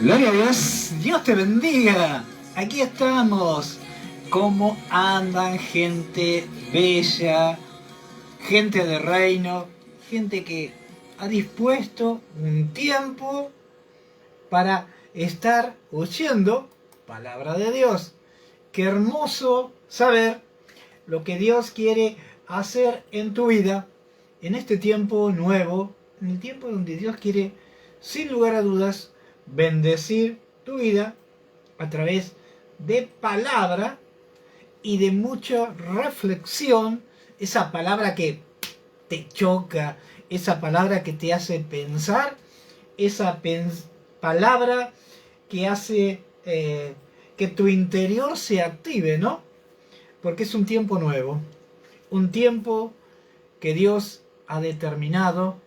Gloria a Dios, Dios te bendiga. Aquí estamos. ¿Cómo andan, gente bella, gente de reino, gente que ha dispuesto un tiempo para estar oyendo palabra de Dios? Qué hermoso saber lo que Dios quiere hacer en tu vida en este tiempo nuevo, en el tiempo donde Dios quiere, sin lugar a dudas, bendecir tu vida a través de palabra y de mucha reflexión, esa palabra que te choca, esa palabra que te hace pensar, esa palabra que hace que tu interior se active, ¿no? Porque es un tiempo nuevo, un tiempo que Dios ha determinado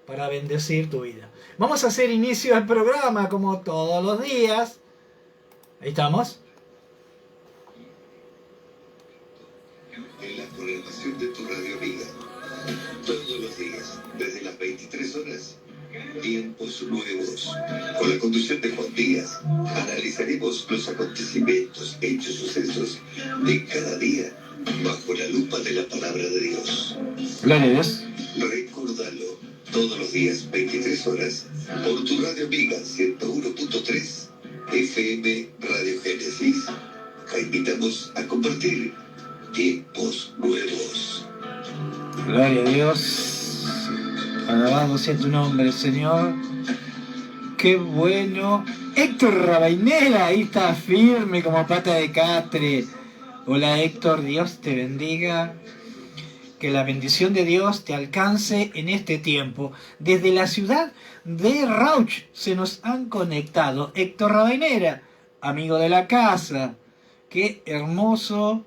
para bendecir tu vida. Vamos a hacer inicio al programa como todos los días. Ahí estamos. En la programación de tu Radio Amiga, todos los días, desde las 23 horas, Tiempos Nuevos. Con la conducción de Juan Díaz, analizaremos los acontecimientos, hechos, sucesos de cada día bajo la lupa de la palabra de Dios. Gloria a Dios. Recordalo, todos los días, 23 horas, por tu Radio Amiga 101.3 FM Radio Génesis. Te invitamos a compartir Tiempos Nuevos. Gloria a Dios. Alabado sea tu nombre, Señor. Qué bueno. Héctor Rabainera, ahí está firme como pata de catre. Hola Héctor, Dios te bendiga. Que la bendición de Dios te alcance en este tiempo. Desde la ciudad de Rauch se nos han conectado Héctor Rabainera, amigo de la casa. Qué hermoso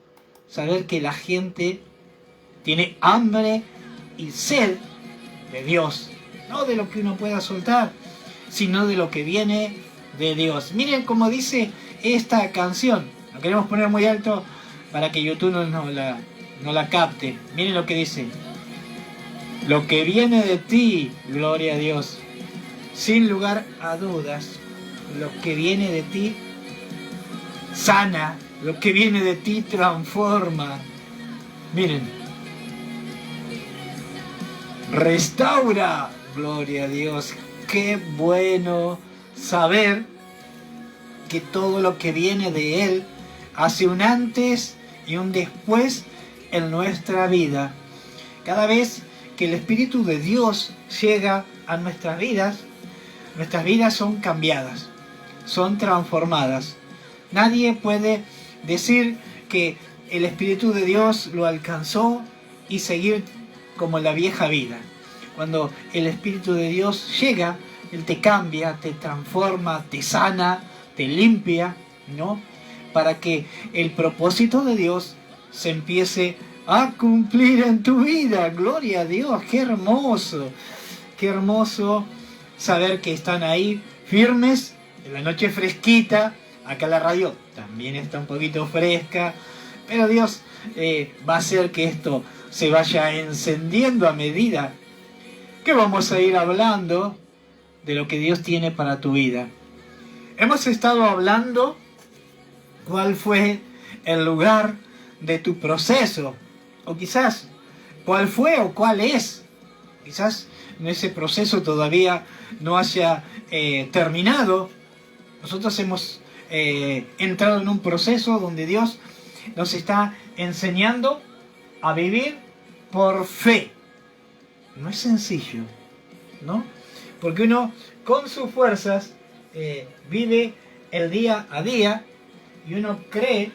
saber que la gente tiene hambre y sed de Dios. No de lo que uno pueda soltar, sino de lo que viene de Dios. Miren cómo dice esta canción. Lo queremos poner muy alto para que YouTube no la capte. Miren lo que dice. Lo que viene de ti, gloria a Dios. Sin lugar a dudas, lo que viene de ti sana. Lo que viene de ti transforma. Miren. Restaura. Gloria a Dios. Qué bueno saber que todo lo que viene de Él hace un antes y un después en nuestra vida. Cada vez que el Espíritu de Dios llega a nuestras vidas son cambiadas, son transformadas. Nadie puede decir que el Espíritu de Dios lo alcanzó y seguir como la vieja vida. Cuando el Espíritu de Dios llega, Él te cambia, te transforma, te sana, te limpia, ¿no? Para que el propósito de Dios se empiece a cumplir en tu vida. Gloria a Dios, qué hermoso saber que están ahí firmes en la noche fresquita. Acá la radio también está un poquito fresca, pero Dios va a hacer que esto se vaya encendiendo a medida que vamos a ir hablando de lo que Dios tiene para tu vida. Hemos estado hablando cuál fue el lugar de tu proceso, o quizás cuál fue o cuál es. Quizás en ese proceso todavía no haya terminado. Nosotros hemos entrado en un proceso donde Dios nos está enseñando a vivir por fe. No es sencillo, ¿no? Porque uno con sus fuerzas vive el día a día y uno cree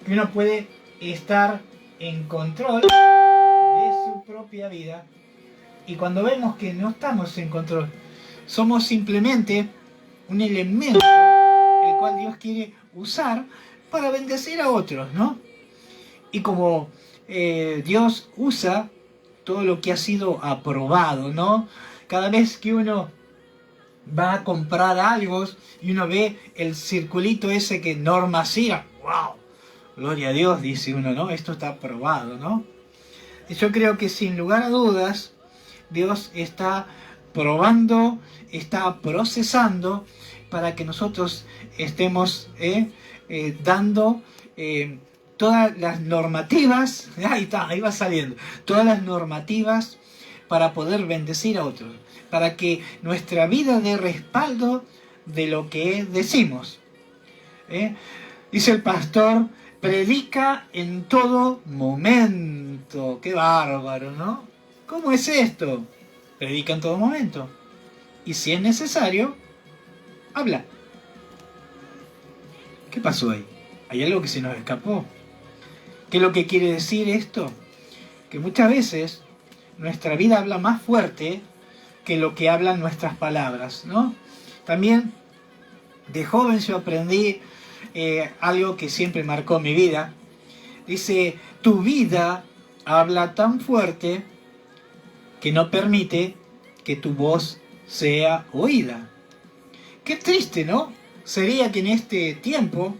que uno puede estar en control de su propia vida, y cuando vemos que no estamos en control, somos simplemente un elemento el cual Dios quiere usar para bendecir a otros, ¿no? Y como Dios usa todo lo que ha sido aprobado, ¿no? Cada vez que uno va a comprar algo y uno ve el circulito ese que Norma Cira, ¡wow! Gloria a Dios, dice uno, ¿no? Esto está aprobado, ¿no? Y yo creo que sin lugar a dudas, Dios está probando, está procesando para que nosotros estemos dando todas las normativas, ahí está, ahí va saliendo, todas las normativas para poder bendecir a otros, para que nuestra vida dé respaldo de lo que decimos. Dice el pastor, predica en todo momento. ¡Qué bárbaro!, ¿no? ¿Cómo es esto? Predica en todo momento. Y si es necesario, habla. ¿Qué pasó ahí? Hay algo que se nos escapó. ¿Qué es lo que quiere decir esto? Que muchas veces nuestra vida habla más fuerte que lo que hablan nuestras palabras, ¿no? También de joven yo aprendí algo que siempre marcó mi vida. Dice, tu vida habla tan fuerte que no permite que tu voz sea oída. Qué triste, ¿no? Sería que en este tiempo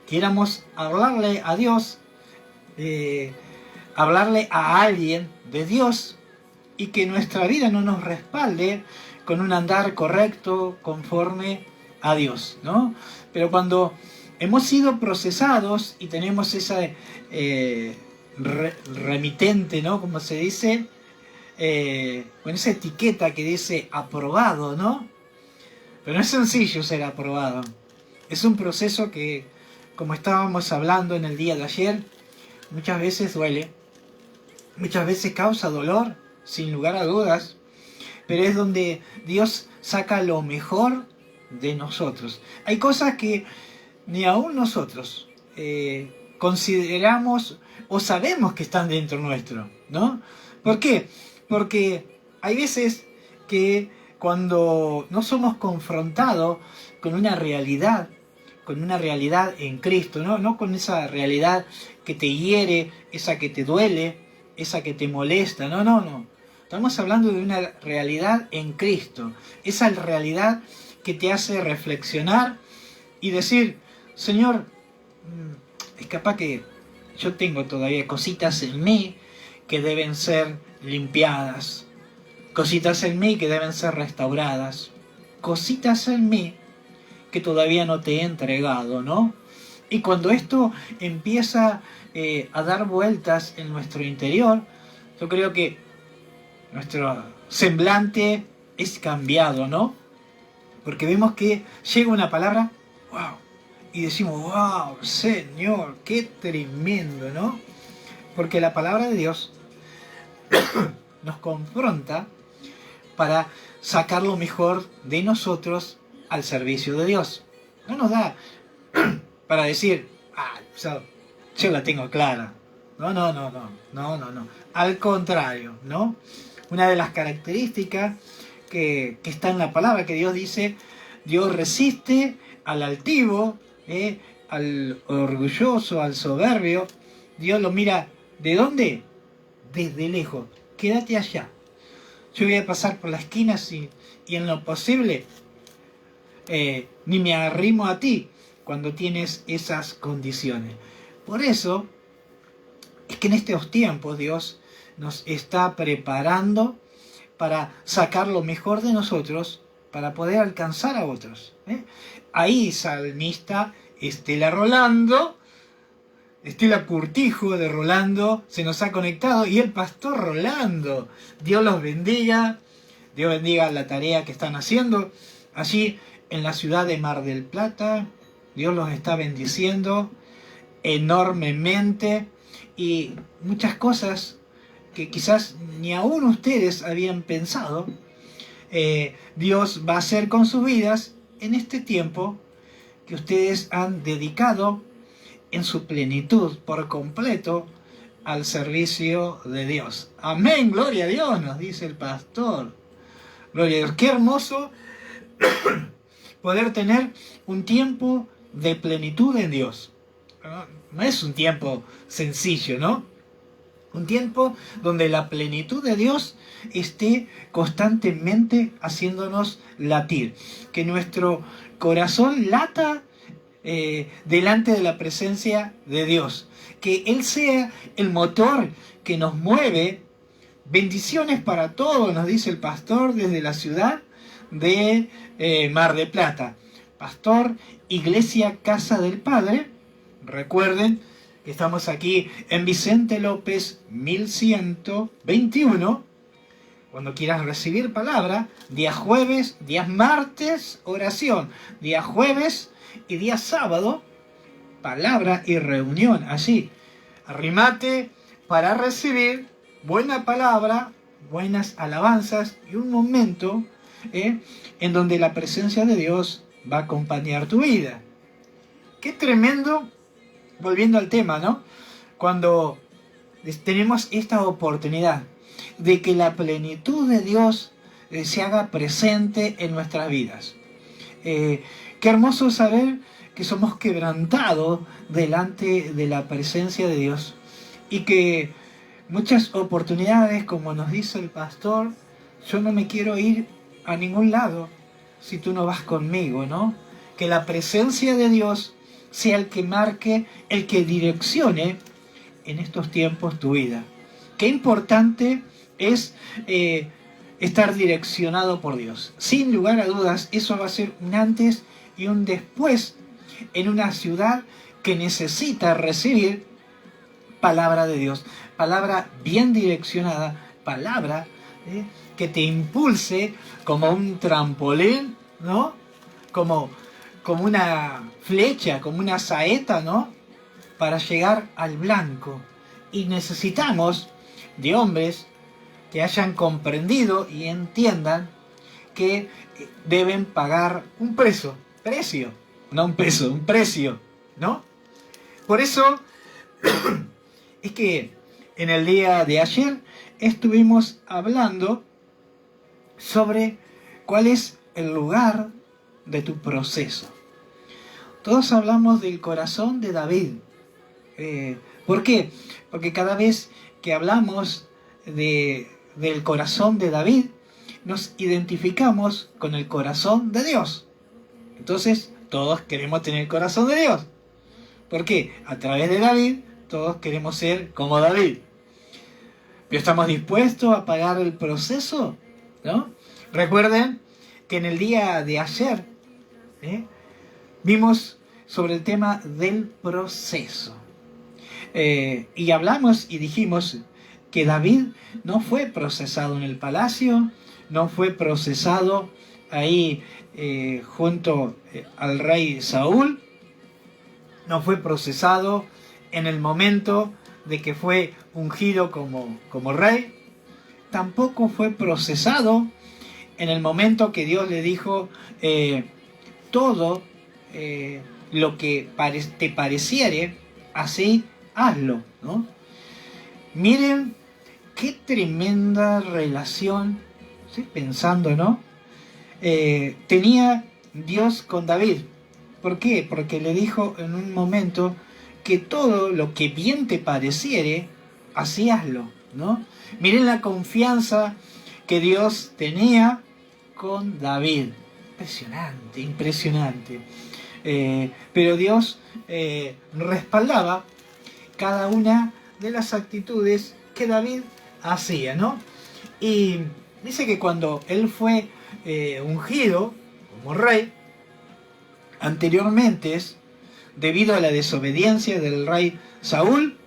quieramos hablarle a Dios, hablarle a alguien de Dios, y que nuestra vida no nos respalde con un andar correcto, conforme a Dios, ¿no? Pero cuando hemos sido procesados y tenemos esa remitente, ¿no? Como se dice, con esa etiqueta que dice aprobado, ¿no? Pero no es sencillo ser aprobado. Es un proceso que, como estábamos hablando en el día de ayer, muchas veces duele, muchas veces causa dolor, sin lugar a dudas, pero es donde Dios saca lo mejor de nosotros. Hay cosas que ni aún nosotros consideramos o sabemos que están dentro nuestro, ¿no? ¿Por qué? Porque hay veces que cuando no somos confrontados con una realidad en Cristo, ¿no? No con esa realidad que te hiere, esa que te duele, esa que te molesta, no. Estamos hablando de una realidad en Cristo, esa realidad que te hace reflexionar y decir, Señor, es capaz que yo tengo todavía cositas en mí que deben ser limpiadas, cositas en mí que deben ser restauradas, cositas en mí que todavía no te he entregado, ¿no? Y cuando esto empieza a dar vueltas en nuestro interior, yo creo que nuestro semblante es cambiado, ¿no? Porque vemos que llega una palabra, wow, y decimos, wow, Señor, qué tremendo, ¿no? Porque la palabra de Dios nos confronta para sacar lo mejor de nosotros al servicio de Dios. No nos da para decir, yo la tengo clara. No. Al contrario, ¿no? Una de las características que está en la palabra, que Dios dice, Dios resiste al altivo, al orgulloso, al soberbio. Dios lo mira, ¿de dónde? Desde lejos. Quédate allá. Yo voy a pasar por las esquinas y en lo posible ni me arrimo a ti cuando tienes esas condiciones. Por eso es que en estos tiempos Dios nos está preparando para sacar lo mejor de nosotros para poder alcanzar a otros. Ahí salmista Estela Curtijo de Rolando se nos ha conectado, y el pastor Rolando. Dios los bendiga, Dios bendiga la tarea que están haciendo allí en la ciudad de Mar del Plata. Dios los está bendiciendo enormemente, y muchas cosas que quizás ni aún ustedes habían pensado, Dios va a hacer con sus vidas en este tiempo que ustedes han dedicado en su plenitud, por completo, al servicio de Dios. Amén, gloria a Dios, nos dice el pastor. Gloria a Dios, qué hermoso poder tener un tiempo de plenitud en Dios. No es un tiempo sencillo, ¿no? Un tiempo donde la plenitud de Dios esté constantemente haciéndonos latir. Que nuestro corazón lata delante de la presencia de Dios. Que Él sea el motor que nos mueve. Bendiciones para todos, nos dice el pastor desde la ciudad de Mar del Plata. pastor, Iglesia Casa del Padre. Recuerden que estamos aquí en Vicente López 1121. Cuando quieras recibir palabra, día jueves, días martes, oración. Día jueves y día sábado, palabra y reunión. Allí, arrimate para recibir buena palabra, buenas alabanzas y un momento en donde la presencia de Dios va a acompañar tu vida. Qué tremendo, volviendo al tema, ¿no? Cuando tenemos esta oportunidad de que la plenitud de Dios se haga presente en nuestras vidas. Qué hermoso saber que somos quebrantados delante de la presencia de Dios y que muchas oportunidades, como nos dice el pastor, yo no me quiero ir a ningún lado si tú no vas conmigo, ¿no? Que la presencia de Dios sea el que marque, el que direccione en estos tiempos tu vida. Qué importante es estar direccionado por Dios. Sin lugar a dudas, eso va a ser un antes y un después en una ciudad que necesita recibir palabra de Dios, palabra bien direccionada, palabra que te impulse como un trampolín, ¿no? Como una flecha, como una saeta, ¿no? Para llegar al blanco. Y necesitamos de hombres que hayan comprendido y entiendan que deben pagar un precio, no un peso, un precio, ¿no? Por eso es que en el día de ayer estuvimos hablando sobre cuál es el lugar de tu proceso. Todos hablamos del corazón de David. ¿Por qué? Porque cada vez que hablamos del corazón de David, nos identificamos con el corazón de Dios. Entonces, todos queremos tener el corazón de Dios. ¿Por qué? A través de David, todos queremos ser como David. ¿Pero estamos dispuestos a pagar el proceso? ¿No? Recuerden que en el día de ayer vimos sobre el tema del proceso. Y hablamos y dijimos que David no fue procesado en el palacio, no fue procesado ahí junto al rey Saúl, no fue procesado en el momento de que fue ungido como rey, tampoco fue procesado en el momento que Dios le dijo todo lo que te pareciere, así hazlo, ¿no? Miren qué tremenda relación, estoy pensando, ¿no? Tenía Dios con David. ¿Por qué? Porque le dijo en un momento que todo lo que bien te pareciere, así hazlo, ¿no? Miren la confianza que Dios tenía con David. Impresionante, impresionante. Pero Dios respaldaba cada una de las actitudes que David hacía, ¿no? Y dice que cuando él fue ungido como rey, anteriormente, debido a la desobediencia del rey Saúl,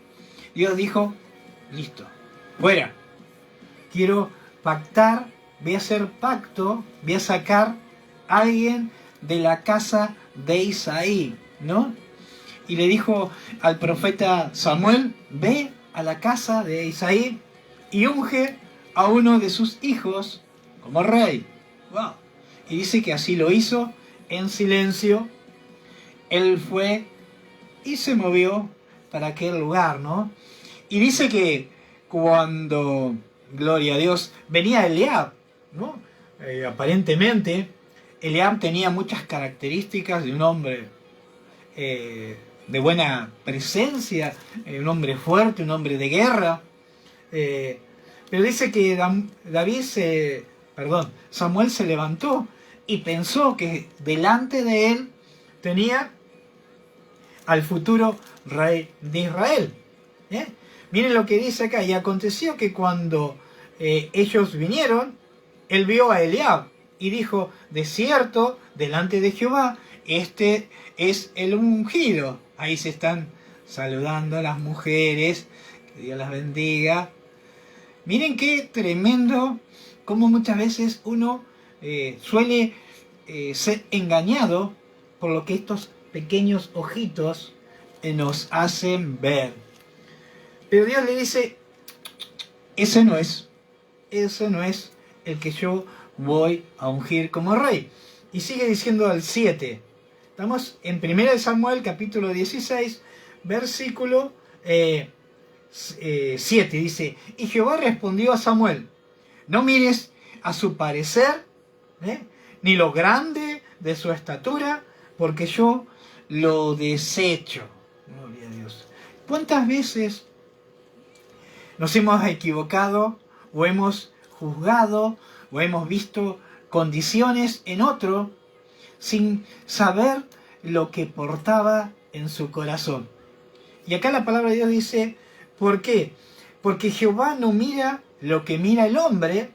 Dios dijo, listo, fuera, quiero pactar, voy a hacer pacto, voy a sacar a alguien de la casa de Isaí, ¿no? Y le dijo al profeta Samuel, ve a la casa de Isaí y unge a uno de sus hijos como rey. Wow. Y dice que así lo hizo en silencio. Él fue y se movió para aquel lugar, ¿no? Y dice que cuando, gloria a Dios, venía Eliab, ¿no? Aparentemente, Eliab tenía muchas características de un hombre de buena presencia, un hombre fuerte, un hombre de guerra. Pero dice que Samuel se levantó y pensó que delante de él tenía al futuro rey de Israel. Miren lo que dice acá. Y aconteció que cuando ellos vinieron, él vio a Eliab y dijo, de cierto, delante de Jehová, este es el ungido. Ahí se están saludando las mujeres, que Dios las bendiga. Miren qué tremendo, como muchas veces uno suele ser engañado por lo que estos pequeños ojitos nos hacen ver. Pero Dios le dice, ese no es el que yo voy a ungir como rey. Y sigue diciendo al 7. Estamos en 1 Samuel capítulo 16, versículo 7. Dice, y Jehová respondió a Samuel, no mires a su parecer, ni lo grande de su estatura, porque yo lo desecho. Gloria a Dios. ¿Cuántas veces nos hemos equivocado o hemos juzgado o hemos visto condiciones en otro sin saber lo que portaba en su corazón? Y acá la palabra de Dios dice, ¿por qué? Porque Jehová no mira lo que mira el hombre.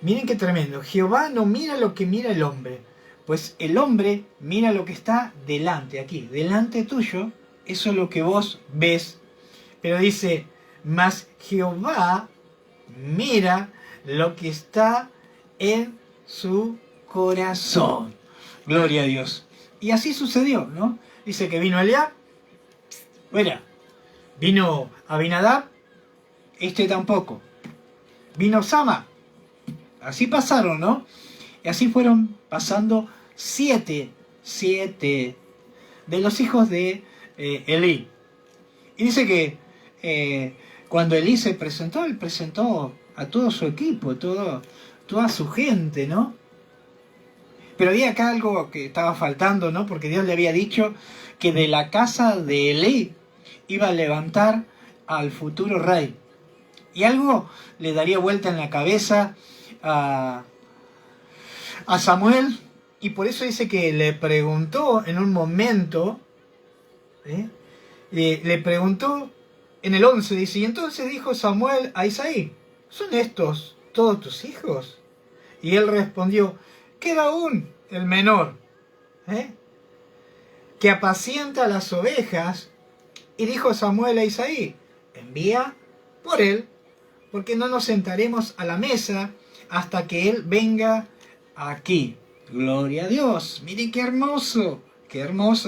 Miren qué tremendo. Jehová no mira lo que mira el hombre, pues el hombre mira lo que está delante, aquí, delante tuyo. Eso es lo que vos ves. Pero dice, mas Jehová mira lo que está en su corazón. Gloria a Dios. Y así sucedió, ¿no? Dice que vino Eliab, fuera. Vino Abinadab, este tampoco. Vino Sama. Así pasaron, ¿no? Y así fueron pasando siete de los hijos de Elí. Y dice que cuando Elí se presentó, él presentó a todo su equipo, toda su gente, ¿no? Pero había acá algo que estaba faltando, ¿no? Porque Dios le había dicho que de la casa de Elí iba a levantar al futuro rey. Y algo le daría vuelta en la cabeza a Samuel, y por eso dice que le preguntó en un momento, le preguntó en el 11, dice, y entonces dijo Samuel a Isaí, ¿son estos todos tus hijos? Y él respondió, queda aún el menor, que apacienta las ovejas. Y dijo Samuel a Isaí, envía por él, porque no nos sentaremos a la mesa hasta que él venga aquí. Gloria a Dios. Miren qué hermoso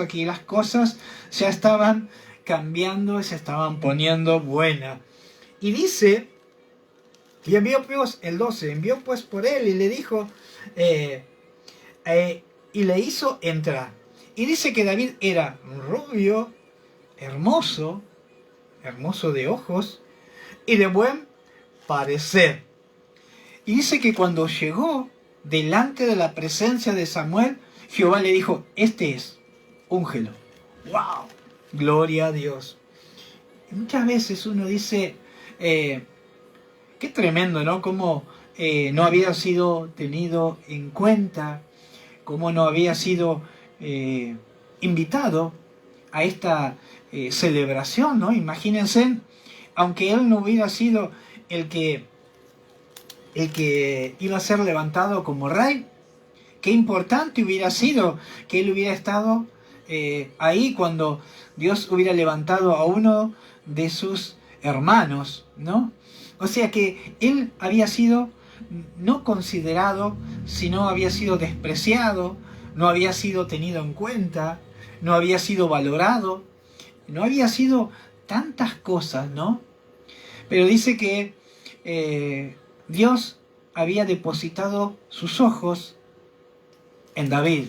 aquí las cosas ya estaban cambiando, se estaban poniendo buenas. Y dice, y envió pues, el 12, envió pues por él y le dijo, y le hizo entrar. Y dice que David era rubio, hermoso de ojos y de buen parecer. Y dice que cuando llegó delante de la presencia de Samuel, Jehová le dijo, este es, úngelo. ¡Wow! Gloria a Dios. Y muchas veces uno dice, qué tremendo, ¿no? Cómo no había sido tenido en cuenta, cómo no había sido invitado a esta celebración, ¿no? Imagínense, aunque él no hubiera sido el que iba a ser levantado como rey, qué importante hubiera sido que él hubiera estado ahí cuando Dios hubiera levantado a uno de sus hermanos, ¿no? O sea que él había sido no considerado, sino había sido despreciado, no había sido tenido en cuenta, no había sido valorado, no había sido tantas cosas, ¿no? Pero dice que Dios había depositado sus ojos en David.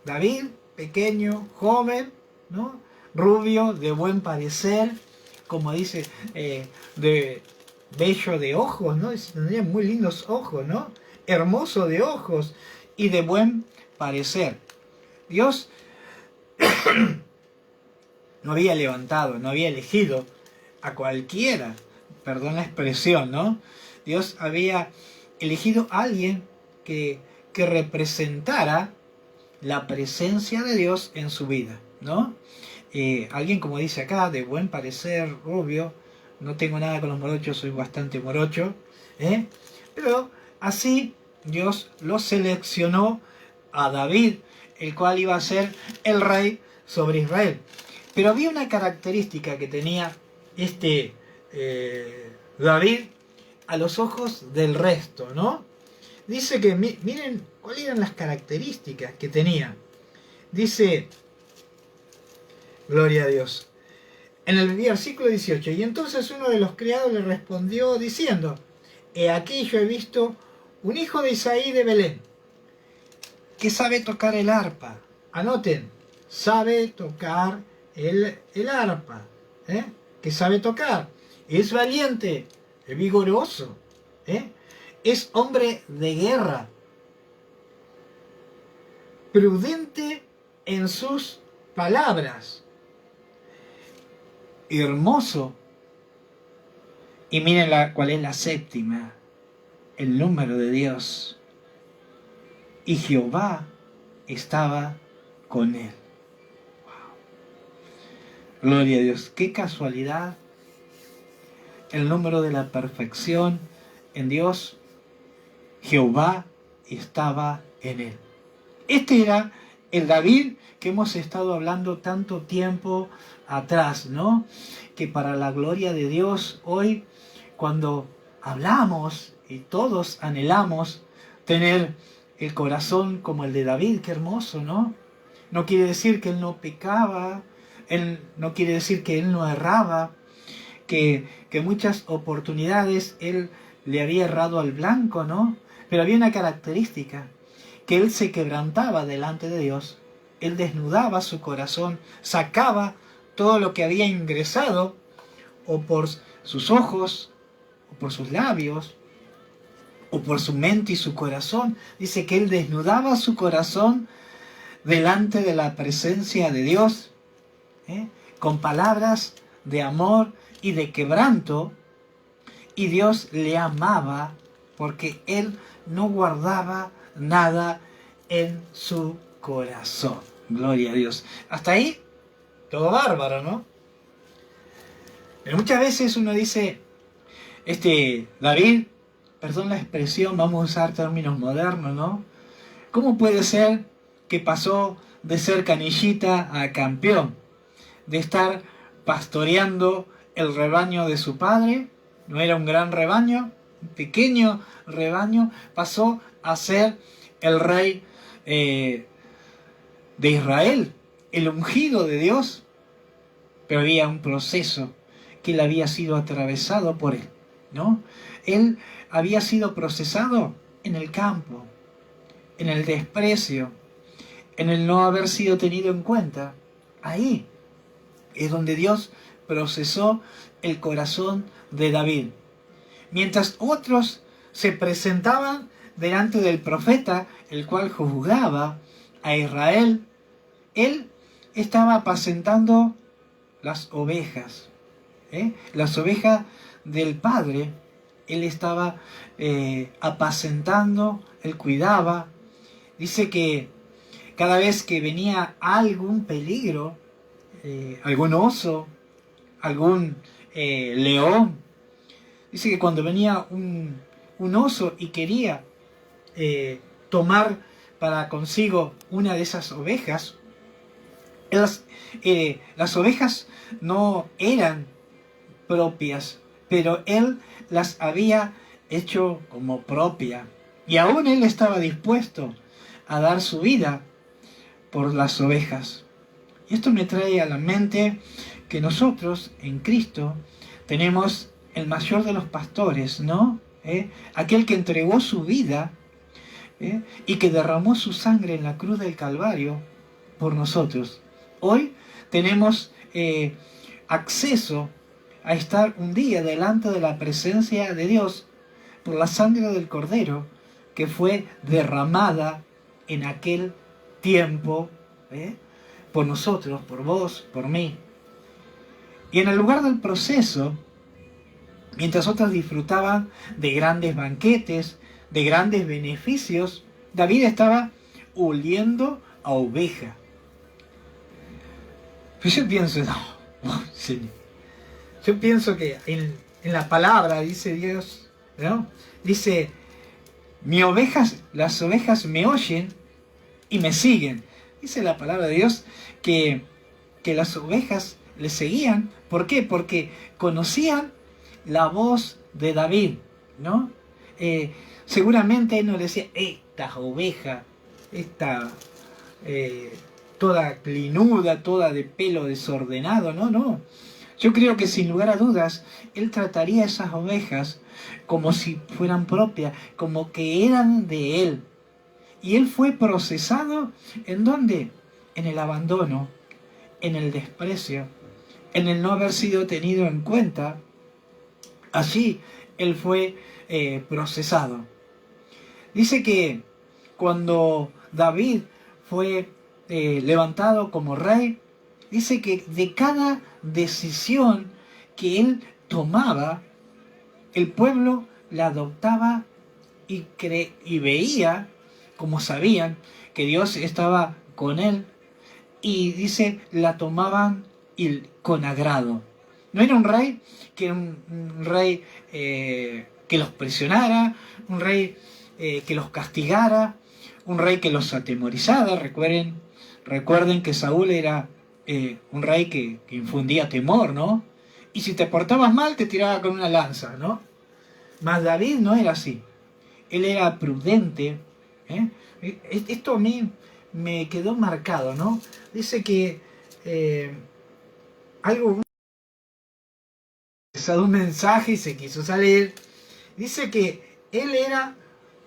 David, pequeño, joven, ¿no? Rubio, de buen parecer, como dice, de bello de ojos, ¿no? Tenía muy lindos ojos, ¿no? Hermoso de ojos y de buen parecer. Dios no había levantado, no había elegido a cualquiera, perdón la expresión, ¿no? Dios había elegido a alguien que representara la presencia de Dios en su vida, ¿no? Alguien, como dice acá, de buen parecer, rubio. No tengo nada con los morochos, soy bastante morocho, Pero así Dios lo seleccionó a David, el cual iba a ser el rey sobre Israel. Pero había una característica que tenía David a los ojos del resto, ¿no? Dice que, miren cuáles eran las características que tenía. Dice, gloria a Dios, en el versículo 18, y entonces uno de los criados le respondió diciendo, he aquí yo he visto un hijo de Isaí de Belén, que sabe tocar el arpa. Anoten, sabe tocar el arpa, que sabe tocar, es valiente, es vigoroso, es hombre de guerra, prudente en sus palabras, hermoso. Y miren cuál es la séptima, el número de Dios. Y Jehová estaba con él. Wow. Gloria a Dios. Qué casualidad. El número de la perfección en Dios. Jehová estaba en él. Este era el David que hemos estado hablando tanto tiempo atrás, ¿no? Que para la gloria de Dios hoy, cuando hablamos y todos anhelamos tener el corazón como el de David, qué hermoso, ¿no? No quiere decir que él no pecaba, no quiere decir que él no erraba, que muchas oportunidades él le había errado al blanco, ¿no? Pero había una característica, que él se quebrantaba delante de Dios, él desnudaba su corazón, sacaba todo lo que había ingresado, o por sus ojos, o por sus labios, o por su mente y su corazón. Dice que él desnudaba su corazón delante de la presencia de Dios, con palabras de amor y de quebranto, y Dios le amaba porque él no guardaba nada en su corazón. Gloria a Dios. Hasta ahí, todo bárbaro, ¿no? Pero muchas veces uno dice, David, perdón la expresión, vamos a usar términos modernos, ¿no? ¿Cómo puede ser que pasó de ser canillita a campeón? De estar pastoreando el rebaño de su padre, no era un gran rebaño, un pequeño rebaño, pasó a ser el rey de Israel, el ungido de Dios. Pero había un proceso que él había sido atravesado por él, ¿no? Él había sido procesado en el campo, en el desprecio, en el no haber sido tenido en cuenta. Ahí es donde Dios procesó el corazón de David. Mientras otros se presentaban delante del profeta, el cual juzgaba a Israel, él estaba apacentando las ovejas, las ovejas del Padre. Él estaba apacentando, él cuidaba. Dice que cada vez que venía algún peligro, algún oso, algún león, dice que cuando venía un oso y quería tomar para consigo una de esas ovejas, las ovejas no eran propias, pero él las había hecho como propia. Y aún él estaba dispuesto a dar su vida por las ovejas. Y esto me trae a la mente que nosotros en Cristo tenemos el mayor de los pastores, ¿no? Aquel que entregó su vida y que derramó su sangre en la cruz del Calvario por nosotros. Hoy tenemos acceso a estar un día delante de la presencia de Dios por la sangre del Cordero que fue derramada en aquel tiempo por nosotros, por vos, por mí. Y en el lugar del proceso, mientras otros disfrutaban de grandes banquetes, de grandes beneficios, David estaba oliendo a oveja. Pero yo pienso, yo pienso que en la palabra dice Dios, ¿no? Dice, las ovejas me oyen y me siguen. Dice la palabra de Dios que las ovejas le seguían. ¿Por qué? Porque conocían la voz de David, ¿no? Seguramente él no le decía, esta oveja, esta toda clinuda, toda de pelo desordenado, no. Yo creo que sin lugar a dudas, él trataría a esas ovejas como si fueran propias, como que eran de él. Y él fue procesado, ¿en dónde? En el abandono, en el desprecio, en el no haber sido tenido en cuenta. Allí él fue procesado. Dice que cuando David fue levantado como rey, dice que de cada decisión que él tomaba, el pueblo la adoptaba y veía, como sabían, que Dios estaba con él, y dice, la tomaban con agrado. No era un rey que era un rey que los presionara, un rey que los castigara, un rey que los atemorizara. Recuerden que Saúl era un rey que infundía temor, ¿no? Y si te portabas mal te tiraba con una lanza, ¿no? Mas David no era así. Él era prudente. Esto a mí me quedó marcado, ¿no? Dice que un mensaje y se quiso salir. Dice que él era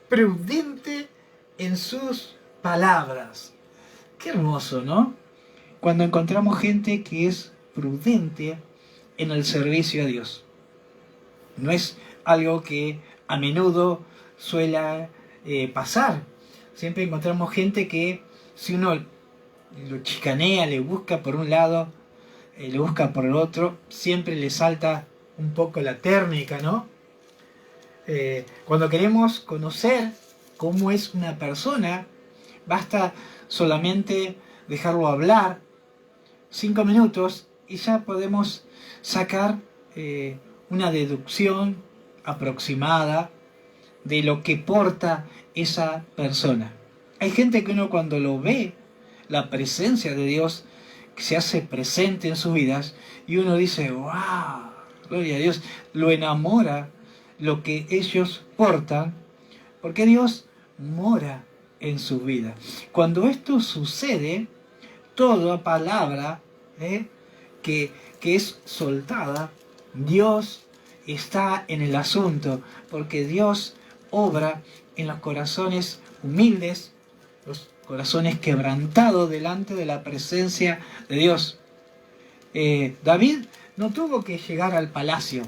prudente en sus palabras. Qué hermoso, ¿no? Cuando encontramos gente que es prudente en el servicio a Dios. No es algo que a menudo suele pasar. Siempre encontramos gente que, si uno lo chicanea, le busca por un lado, le busca por el otro, siempre le salta un poco la térmica, ¿no? Cuando queremos conocer cómo es una persona, basta solamente dejarlo hablar 5 minutos y ya podemos sacar una deducción aproximada de lo que porta esa persona. Hay gente que uno cuando lo ve, la presencia de Dios que se hace presente en sus vidas, y uno dice, wow, gloria a Dios, lo enamora lo que ellos portan, porque Dios mora en sus vidas. Cuando esto sucede, toda palabra que es soltada, Dios está en el asunto, porque Dios obra en los corazones humildes, los corazones quebrantados delante de la presencia de Dios. David no tuvo que llegar al palacio.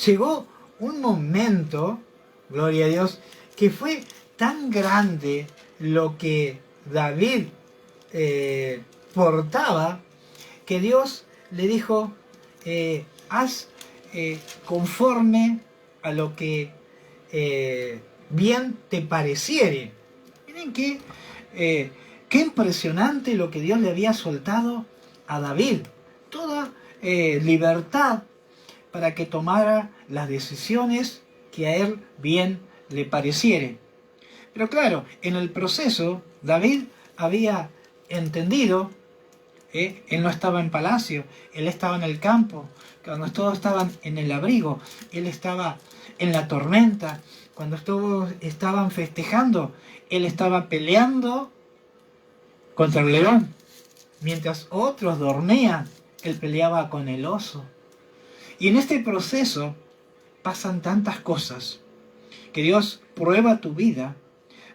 Llegó un momento, gloria a Dios, que fue tan grande lo que David portaba, que Dios le dijo, haz conforme a lo que bien te pareciere. Miren qué impresionante lo que Dios le había soltado a David. Toda libertad para que tomara las decisiones que a él bien le pareciere. Pero claro, en el proceso David había entendido, él no estaba en palacio, él estaba en el campo, cuando todos estaban en el abrigo, él estaba en la tormenta, cuando todos estaban festejando, él estaba peleando contra el león, mientras otros dormían, él peleaba con el oso. Y en este proceso pasan tantas cosas que Dios prueba tu vida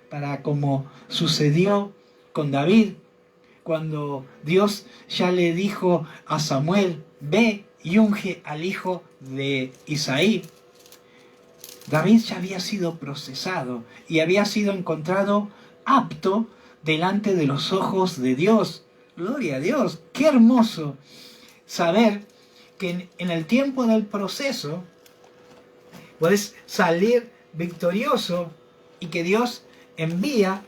para, como sucedió con David, cuando Dios ya le dijo a Samuel, ve y unge al hijo de Isaí. David ya había sido procesado y había sido encontrado apto delante de los ojos de Dios. Gloria a Dios, qué hermoso saber que en el tiempo del proceso puedes salir victorioso y que Dios envía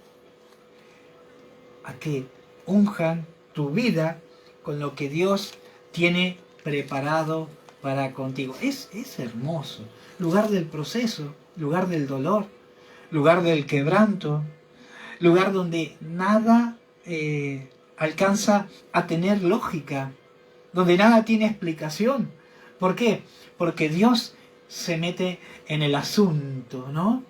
a que unjan tu vida con lo que Dios tiene preparado para contigo. Es hermoso. Lugar del proceso, lugar del dolor, lugar del quebranto, lugar donde nada alcanza a tener lógica, donde nada tiene explicación. ¿Por qué? Porque Dios se mete en el asunto, ¿no?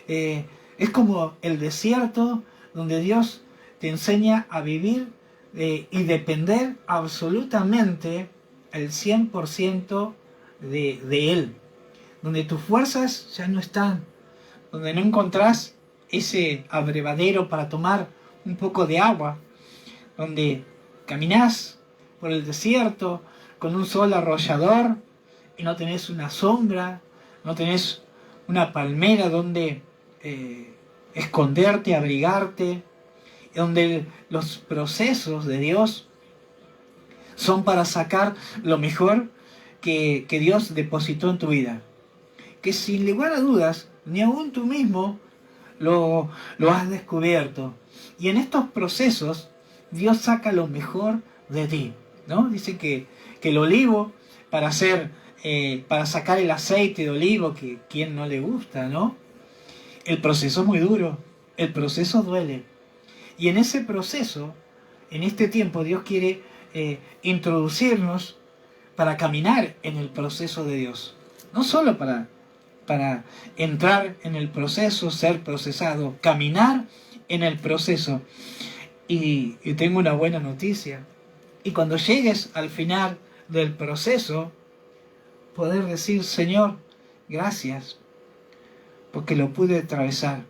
Es como el desierto donde Dios te enseña a vivir y depender absolutamente el 100% de Él, donde tus fuerzas ya no están, donde no encontrás ese abrevadero para tomar un poco de agua, donde caminás por el desierto con un sol arrollador y no tenés una sombra, no tenés una palmera donde esconderte, abrigarte, donde los procesos de Dios son para sacar lo mejor que Dios depositó en tu vida. Que sin lugar a dudas, ni aún tú mismo lo has descubierto. Y en estos procesos, Dios saca lo mejor de ti, ¿no? Dice que el olivo, para sacar el aceite de olivo, que a quien no le gusta, ¿no? El proceso es muy duro, el proceso duele. Y en ese proceso, en este tiempo, Dios quiere introducirnos para caminar en el proceso de Dios. No solo para entrar en el proceso, ser procesado, caminar en el proceso. Y tengo una buena noticia. Y cuando llegues al final del proceso, poder decir, Señor, gracias, porque lo pude atravesar.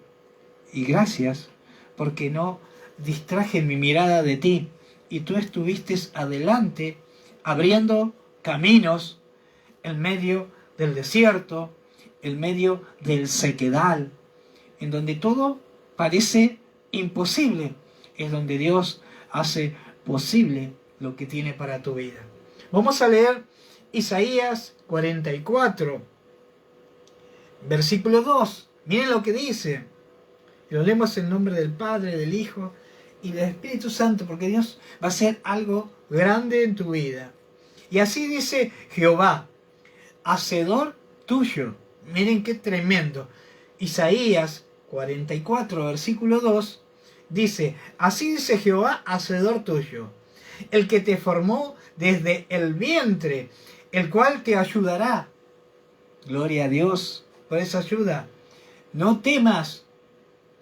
Y gracias, porque no distraje mi mirada de ti. Y tú estuviste adelante, abriendo caminos en medio del desierto, en medio del sequedal, en donde todo parece imposible, es donde Dios hace posible lo que tiene para tu vida. Vamos a leer Isaías 44, versículo 2. Miren lo que dice. Lo leemos en nombre del Padre, del Hijo y del Espíritu Santo, porque Dios va a hacer algo grande en tu vida. Y así dice Jehová, hacedor tuyo. Miren qué tremendo. Isaías 44, versículo 2, dice, así dice Jehová, hacedor tuyo, el que te formó desde el vientre, el cual te ayudará. Gloria a Dios por esa ayuda. No temas,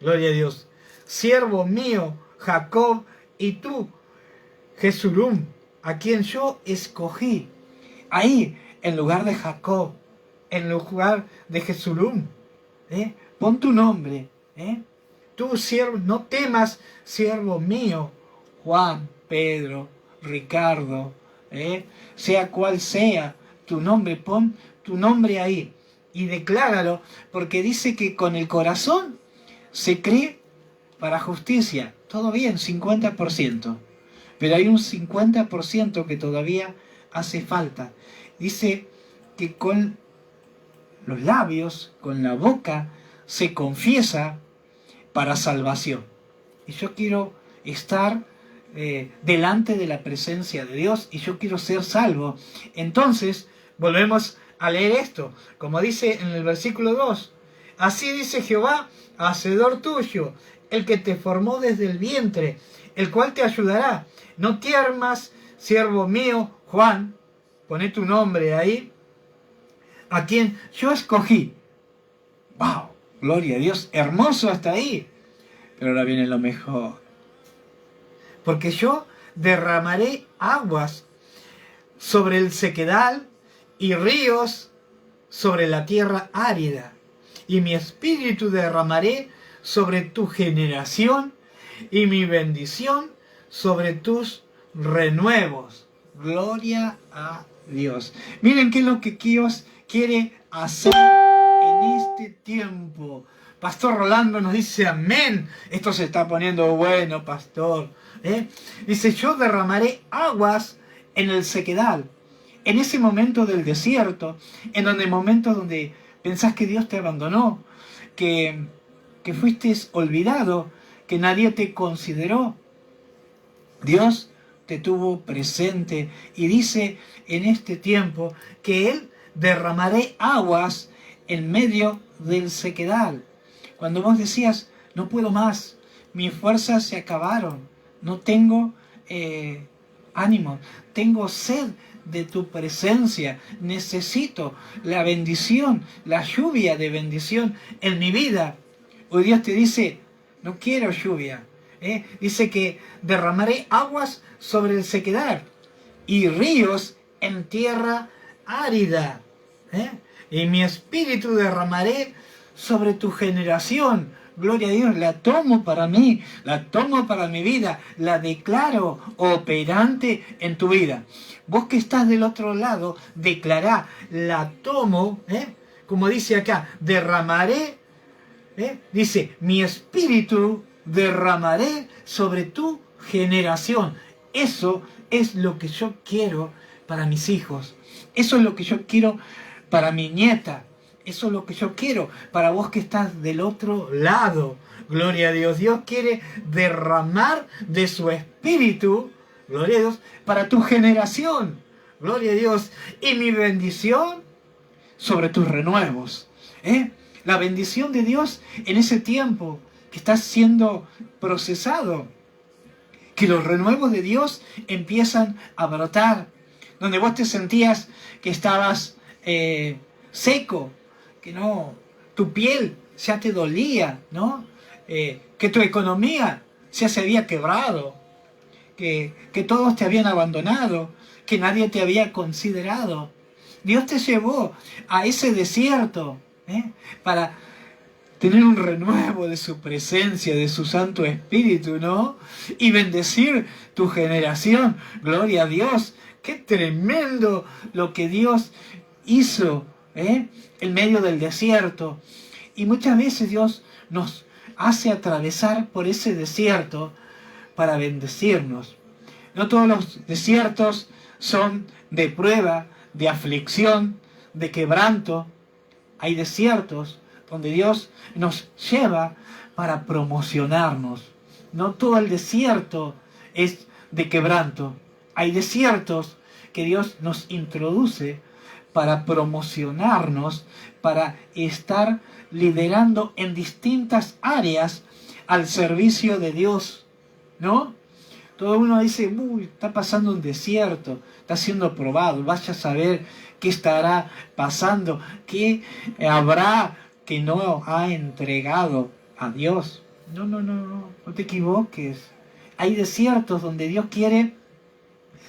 gloria a Dios, siervo mío, Jacob, y tú, Jesulum, a quien yo escogí. Ahí, en lugar de Jacob, en lugar de Jesulum, pon tu nombre. Tú, siervo, no temas, siervo mío, Juan, Pedro, Ricardo, sea cual sea tu nombre, pon tu nombre ahí y decláralo, porque dice que con el corazón se cree para justicia. Todo bien, 50%, pero hay un 50% que todavía hace falta. Dice que con los labios, con la boca, se confiesa para salvación. Y yo quiero estar delante de la presencia de Dios y yo quiero ser salvo. Entonces, volvemos a leer esto, como dice en el versículo 2. Así dice Jehová, hacedor tuyo, el que te formó desde el vientre, el cual te ayudará. No temas, siervo mío, Juan, poné tu nombre ahí, a quien yo escogí. ¡Wow! Gloria a Dios, hermoso hasta ahí. Pero ahora viene lo mejor. Porque yo derramaré aguas sobre el sequedal y ríos sobre la tierra árida. Y mi espíritu derramaré sobre tu generación y mi bendición sobre tus renuevos. Gloria a Dios. Miren qué es lo que Dios quiere hacer en este tiempo. Pastor Rolando nos dice amén. Esto se está poniendo bueno, pastor. Dice, yo derramaré aguas en el sequedal. En ese momento del desierto, en donde momentos donde pensás que Dios te abandonó, que fuiste olvidado, que nadie te consideró. Dios te tuvo presente y dice en este tiempo que Él derramaré aguas en medio del sequedal. Cuando vos decías, no puedo más, mis fuerzas se acabaron, no tengo ánimo, tengo sed de tu presencia, necesito la bendición, la lluvia de bendición en mi vida. Hoy Dios te dice, no quiero lluvia. Dice que derramaré aguas sobre el sequedal y ríos en tierra árida. Y mi espíritu derramaré sobre tu generación. Gloria a Dios, la tomo para mí, la tomo para mi vida, la declaro operante en tu vida. Vos que estás del otro lado, declará, la tomo, como dice acá, derramaré, dice, mi espíritu derramaré sobre tu generación. Eso es lo que yo quiero para mis hijos. Eso es lo que yo quiero para mi nieta. Eso es lo que yo quiero para vos que estás del otro lado. Gloria a Dios. Dios quiere derramar de su espíritu, gloria a Dios, para tu generación. Gloria a Dios. Y mi bendición sobre tus renuevos. La bendición de Dios en ese tiempo que estás siendo procesado. Que los renuevos de Dios empiezan a brotar. Donde vos te sentías que estabas seco, que no, tu piel ya te dolía, ¿no? Que tu economía ya se había quebrado, que todos te habían abandonado, que nadie te había considerado. Dios te llevó a ese desierto para tener un renuevo de su presencia, de su Santo Espíritu, ¿no? Y bendecir tu generación. Gloria a Dios. ¡Qué tremendo lo que Dios hizo en medio del desierto! Y muchas veces Dios nos hace atravesar por ese desierto para bendecirnos. No todos los desiertos son de prueba, de aflicción, de quebranto. Hay desiertos donde Dios nos lleva para promocionarnos. No todo el desierto es de quebranto. Hay desiertos que Dios nos introduce para promocionarnos, para estar liderando en distintas áreas al servicio de Dios, ¿no? Todo uno dice, uy, está pasando un desierto, está siendo probado, vaya a saber qué estará pasando, qué habrá que no ha entregado a Dios. No te equivoques. Hay desiertos donde Dios quiere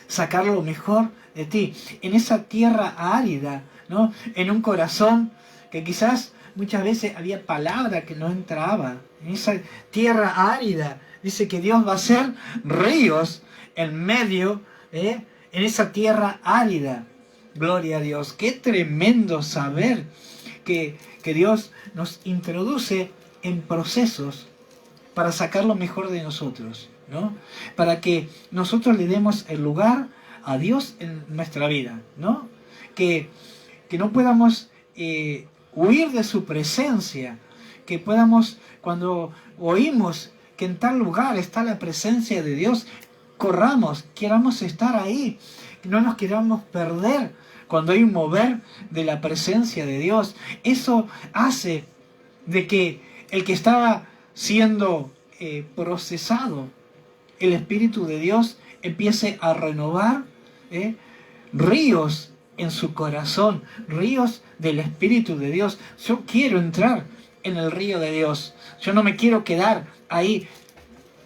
sacar lo mejor de ti, en esa tierra árida, ¿no? En un corazón que quizás muchas veces había palabra que no entraba, en esa tierra árida. Dice que Dios va a hacer ríos en medio, en esa tierra árida. Gloria a Dios. Qué tremendo saber que Dios nos introduce en procesos para sacar lo mejor de nosotros, ¿no? Para que nosotros le demos el lugar a Dios en nuestra vida, ¿no? Que no podamos huir de su presencia, que podamos, cuando oímos que en tal lugar está la presencia de Dios, corramos, queramos estar ahí, no nos queramos perder cuando hay un mover de la presencia de Dios. Eso hace de que el que estaba siendo procesado, el Espíritu de Dios empiece a renovar ríos en su corazón, ríos del Espíritu de Dios. Yo quiero entrar en el río de Dios. Yo no me quiero quedar ahí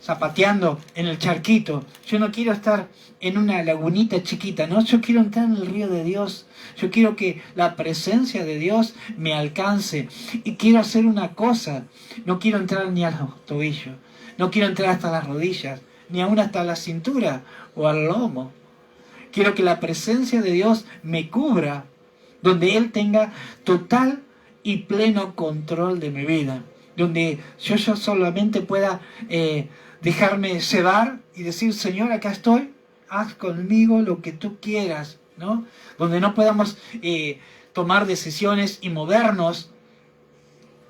zapateando en el charquito. Yo no quiero estar en una lagunita chiquita, no, yo quiero entrar en el río de Dios. Yo quiero que la presencia de Dios me alcance. Y quiero hacer una cosa, no quiero entrar ni a los tobillos, no quiero entrar hasta las rodillas, ni aún hasta la cintura o al lomo. Quiero que la presencia de Dios me cubra, donde Él tenga total y pleno control de mi vida, donde yo solamente pueda dejarme llevar y decir, Señor, acá estoy, haz conmigo lo que tú quieras, ¿no? Donde no podamos tomar decisiones y movernos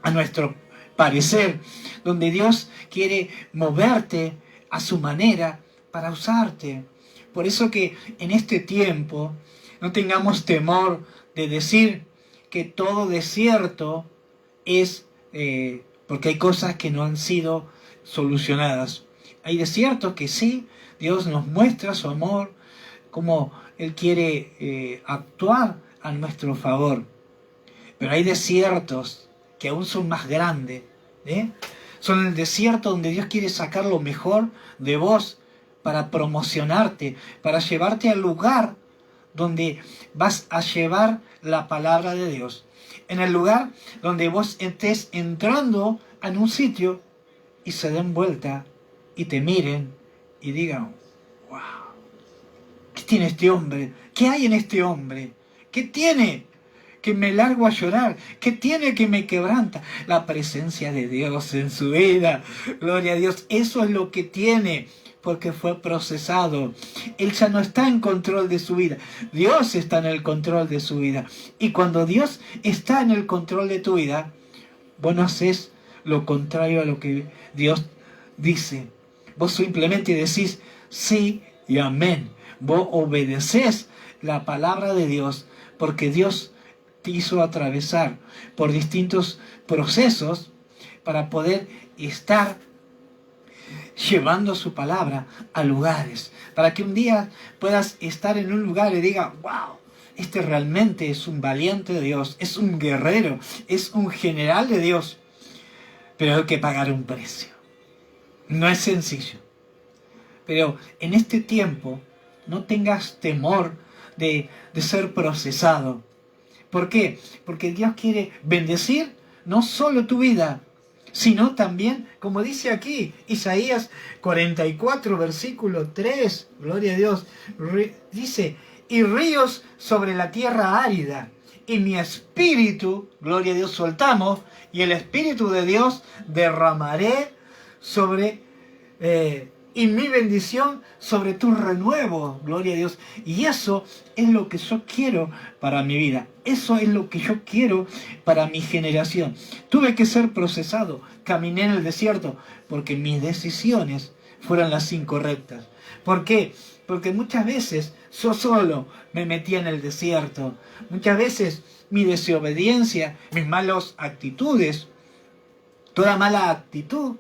a nuestro parecer, donde Dios quiere moverte a su manera para usarte. Por eso que en este tiempo no tengamos temor de decir que todo desierto es porque hay cosas que no han sido solucionadas. Hay desiertos que sí, Dios nos muestra su amor, como Él quiere actuar a nuestro favor. Pero hay desiertos que aún son más grandes. Son el desierto donde Dios quiere sacar lo mejor de vos para promocionarte, para llevarte al lugar donde vas a llevar la palabra de Dios. En el lugar donde vos estés entrando en un sitio y se den vuelta y te miren y digan, wow, ¿qué tiene este hombre? ¿Qué hay en este hombre? ¿Qué tiene que me largo a llorar? ¿Qué tiene que me quebranta? La presencia de Dios en su vida. Gloria a Dios. Eso es lo que tiene, porque fue procesado. Él ya no está en control de su vida. Dios está en el control de su vida. Y cuando Dios está en el control de tu vida, vos no haces lo contrario a lo que Dios dice. Vos simplemente decís sí y amén. Vos obedecés la palabra de Dios, porque Dios te hizo atravesar por distintos procesos para poder estar llevando su palabra a lugares, para que un día puedas estar en un lugar y diga, wow, este realmente es un valiente de Dios, es un guerrero, es un general de Dios. Pero hay que pagar un precio. No es sencillo. Pero en este tiempo no tengas temor de ser procesado. ¿Por qué? Porque Dios quiere bendecir no solo tu vida, sino también, como dice aquí, Isaías 44, versículo 3, gloria a Dios, dice, y ríos sobre la tierra árida, y mi espíritu, gloria a Dios, soltamos, y el espíritu de Dios derramaré sobre, y mi bendición sobre tu renuevo, gloria a Dios. Y eso es lo que yo quiero para mi vida. Eso es lo que yo quiero para mi generación. Tuve que ser procesado. Caminé en el desierto porque mis decisiones fueron las incorrectas. ¿Por qué? Porque muchas veces yo solo me metía en el desierto. Muchas veces mi desobediencia, mis malas actitudes, toda mala actitud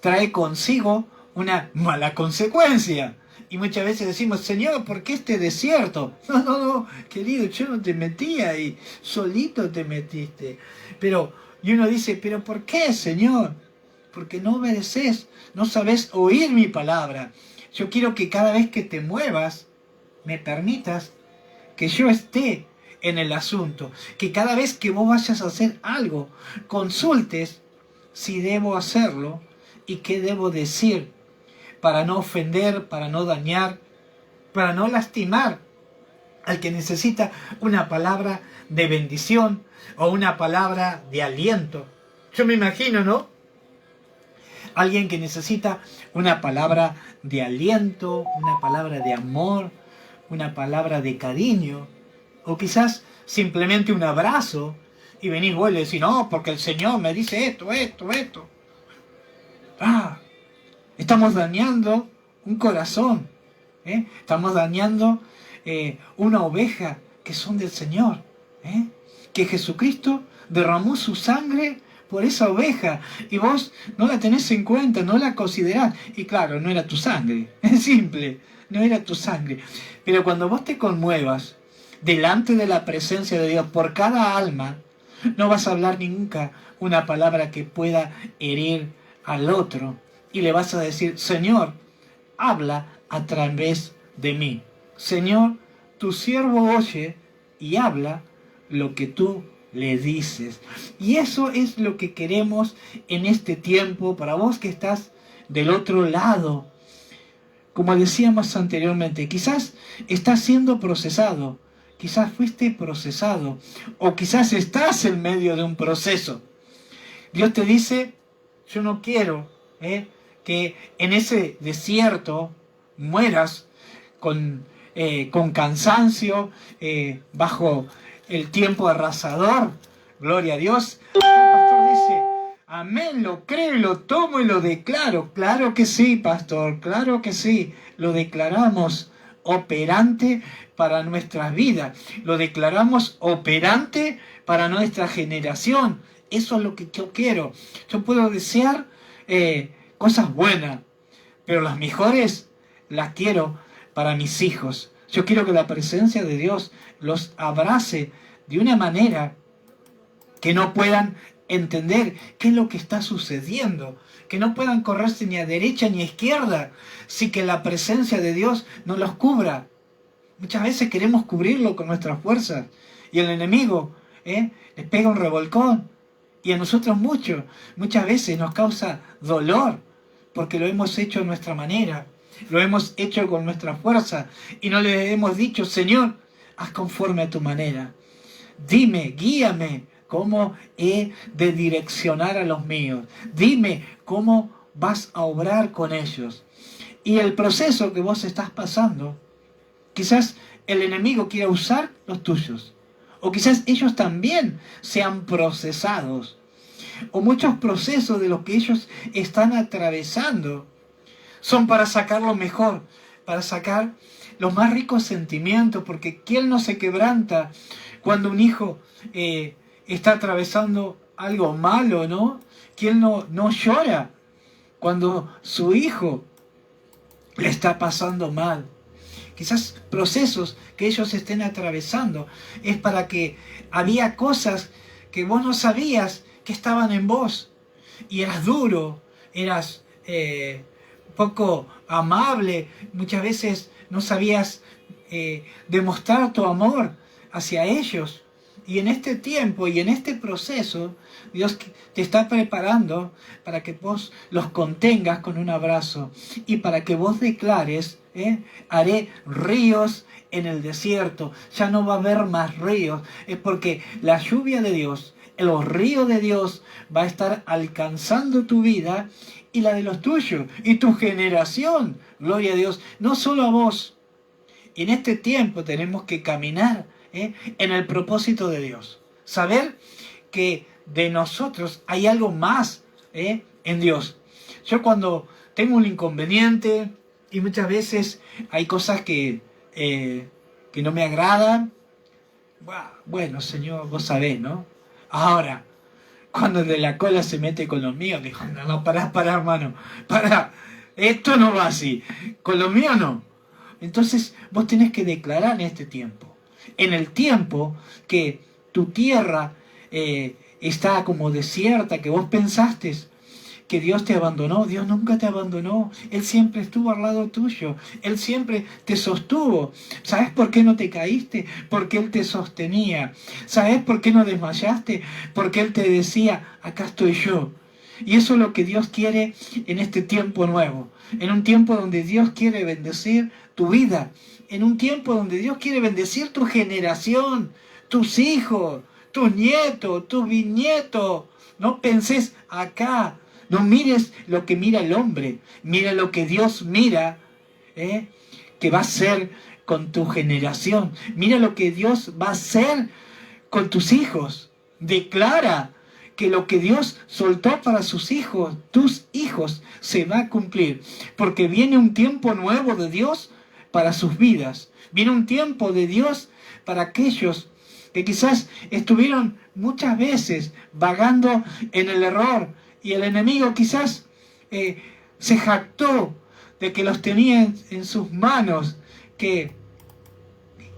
trae consigo una mala consecuencia. Y muchas veces decimos, Señor, ¿por qué este desierto? No, querido, yo no te metí ahí, solito te metiste. Y uno dice, ¿pero por qué, Señor? Porque no obedeces, no sabes oír mi palabra. Yo quiero que cada vez que te muevas, me permitas que yo esté en el asunto. Que cada vez que vos vayas a hacer algo, consultes si debo hacerlo y qué debo decir, para no ofender, para no dañar, para no lastimar al que necesita una palabra de bendición o una palabra de aliento. Yo me imagino, ¿no? Alguien que necesita una palabra de aliento, una palabra de amor, una palabra de cariño, o quizás simplemente un abrazo, y venís vos y le decís, no, porque el Señor me dice esto. Estamos dañando un corazón, estamos dañando una oveja que son del Señor, que Jesucristo derramó su sangre por esa oveja y vos no la tenés en cuenta, no la considerás. Y claro, no era tu sangre, es simple, no era tu sangre. Pero cuando vos te conmuevas delante de la presencia de Dios por cada alma, no vas a hablar nunca una palabra que pueda herir al otro. Y le vas a decir, Señor, habla a través de mí. Señor, tu siervo oye y habla lo que tú le dices. Y eso es lo que queremos en este tiempo para vos que estás del otro lado. Como decíamos anteriormente, quizás estás siendo procesado, quizás fuiste procesado, o quizás estás en medio de un proceso. Dios te dice, yo no quiero que en ese desierto mueras con cansancio, bajo el tiempo arrasador. Gloria a Dios. El pastor dice, amén, lo creo, lo tomo y lo declaro. Claro que sí, pastor, claro que sí. Lo declaramos operante para nuestras vidas. Lo declaramos operante para nuestra generación. eso es lo que yo quiero. Yo puedo desear cosas buenas, pero las mejores las quiero para mis hijos. Yo quiero que la presencia de Dios los abrace de una manera que no puedan entender qué es lo que está sucediendo, que no puedan correrse ni a derecha ni a izquierda, si que la presencia de Dios no los cubra. Muchas veces queremos cubrirlo con nuestras fuerzas y el enemigo les pega un revolcón, y a nosotros muchas veces nos causa dolor porque lo hemos hecho a nuestra manera, lo hemos hecho con nuestra fuerza y no le hemos dicho: Señor, haz conforme a tu manera, dime, guíame cómo he de direccionar a los míos, dime cómo vas a obrar con ellos. Y el proceso que vos estás pasando, quizás el enemigo quiera usar los tuyos, o quizás ellos también sean procesados, o muchos procesos de los que ellos están atravesando son para sacar lo mejor, para sacar los más ricos sentimientos, porque ¿quién no se quebranta cuando un hijo está atravesando algo malo, ¿no? ¿Quién no llora cuando su hijo le está pasando mal? Quizás procesos que ellos estén atravesando es para que había cosas que vos no sabías que estaban en vos, y eras duro, eras poco amable, muchas veces no sabías demostrar tu amor hacia ellos. Y en este tiempo y en este proceso, Dios te está preparando para que vos los contengas con un abrazo y para que vos declares: haré ríos en el desierto. Ya no va a haber más ríos, es porque la lluvia de Dios, los ríos de Dios va a estar alcanzando tu vida y la de los tuyos y tu generación. Gloria a Dios, no solo a vos. Y en este tiempo tenemos que caminar en el propósito de Dios. Saber que de nosotros hay algo más en Dios. Yo cuando tengo un inconveniente, y muchas veces hay cosas que no me agradan, bueno, Señor, vos sabés, ¿no? Ahora, cuando el de la cola se mete con los míos, digo: no, pará, hermano, pará, esto no va así, con los míos no. Entonces vos tenés que declarar en este tiempo, en el tiempo que tu tierra está como desierta, que vos pensaste que Dios te abandonó. Dios nunca te abandonó. Él siempre estuvo al lado tuyo. Él siempre te sostuvo. ¿Sabes por qué no te caíste? Porque Él te sostenía. ¿Sabes por qué no desmayaste? Porque Él te decía: acá estoy yo. Y eso es lo que Dios quiere en este tiempo nuevo. En un tiempo donde Dios quiere bendecir tu vida. En un tiempo donde Dios quiere bendecir tu generación, tus hijos, tus nietos, tus bisnietos. No penses acá. No mires lo que mira el hombre. Mira lo que Dios mira, que va a hacer con tu generación. Mira lo que Dios va a hacer con tus hijos. Declara que lo que Dios soltó para sus hijos, tus hijos, se va a cumplir. Porque viene un tiempo nuevo de Dios para sus vidas. Viene un tiempo de Dios para aquellos que quizás estuvieron muchas veces vagando en el error, y el enemigo quizás se jactó de que los tenía en sus manos, que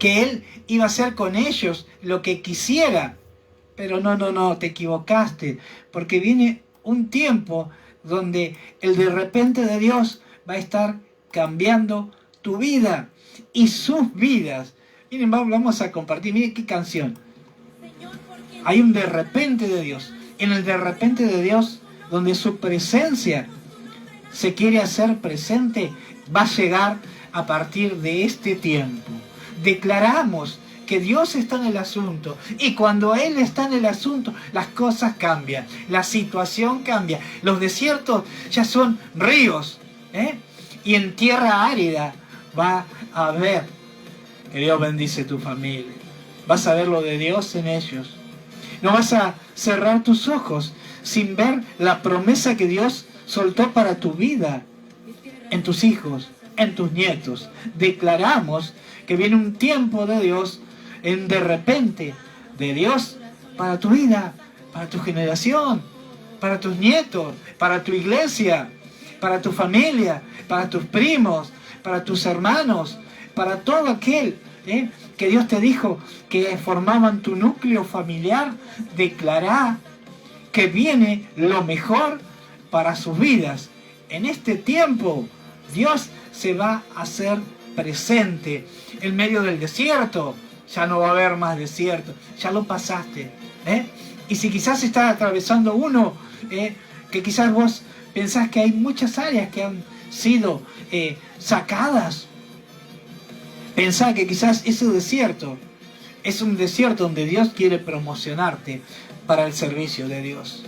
Él iba a hacer con ellos lo que quisiera. Pero no, te equivocaste, porque viene un tiempo donde el de repente de Dios va a estar cambiando tu vida y sus vidas. Miren, vamos a compartir, miren qué canción. Hay un de repente de Dios. En el de repente de Dios, donde su presencia se quiere hacer presente, va a llegar a partir de este tiempo. Declaramos que Dios está en el asunto, y cuando Él está en el asunto, las cosas cambian, la situación cambia, los desiertos ya son ríos, y en tierra árida va a ver que Dios bendice tu familia. Vas a ver lo de Dios en ellos. No vas a cerrar tus ojos sin ver la promesa que Dios soltó para tu vida, en tus hijos, en tus nietos. Declaramos que viene un tiempo de Dios, de repente, de Dios para tu vida, para tu generación, para tus nietos, para tu iglesia, para tu familia, para tus primos, para tus hermanos, para todo aquel que Dios te dijo que formaban tu núcleo familiar. Declará que viene lo mejor para sus vidas. En este tiempo, Dios se va a hacer presente en medio del desierto. Ya no va a haber más desierto, ya lo pasaste. Y si quizás estás atravesando uno, que quizás vos pensás que hay muchas áreas que han sido sacadas, pensá que quizás ese desierto es un desierto donde Dios quiere promocionarte para el servicio de Dios.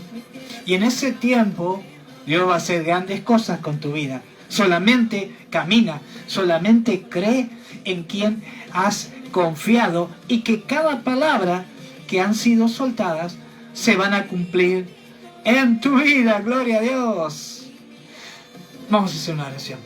Y en ese tiempo Dios va a hacer grandes cosas con tu vida. Solamente camina, solamente cree en quien has confiado y que cada palabra que han sido soltadas se van a cumplir en tu vida. Gloria a Dios. Vamos a hacer una oración.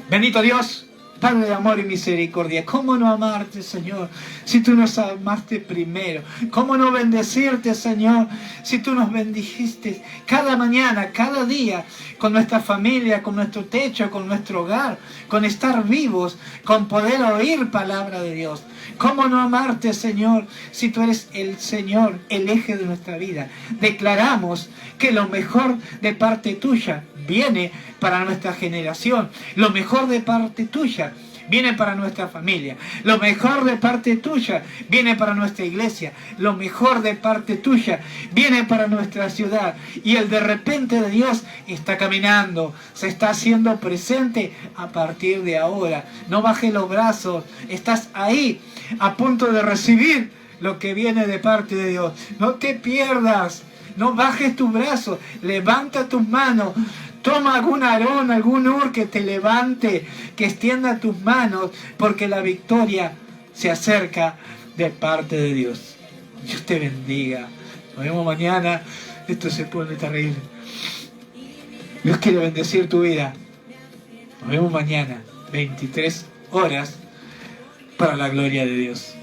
Bendito Dios, Padre de amor y misericordia, ¿cómo no amarte, Señor, si tú nos amaste primero? ¿Cómo no bendecirte, Señor, si tú nos bendijiste cada mañana, cada día, con nuestra familia, con nuestro techo, con nuestro hogar, con estar vivos, con poder oír palabra de Dios? ¿Cómo no amarte, Señor, si tú eres el Señor, el eje de nuestra vida? Declaramos que lo mejor de parte tuya viene para nuestra generación. Lo mejor de parte tuya viene para nuestra familia. Lo mejor de parte tuya viene para nuestra iglesia. Lo mejor de parte tuya viene para nuestra ciudad. Y el de repente de Dios está caminando, se está haciendo presente a partir de ahora. No bajes los brazos, estás ahí a punto de recibir lo que viene de parte de Dios. No te pierdas, no bajes tus brazos, levanta tus manos. Toma algún Aarón, algún Ur que te levante, que extienda tus manos, porque la victoria se acerca de parte de Dios. Dios te bendiga. Nos vemos mañana. Esto se pone terrible. Dios quiere bendecir tu vida. Nos vemos mañana, 23 horas, para la gloria de Dios.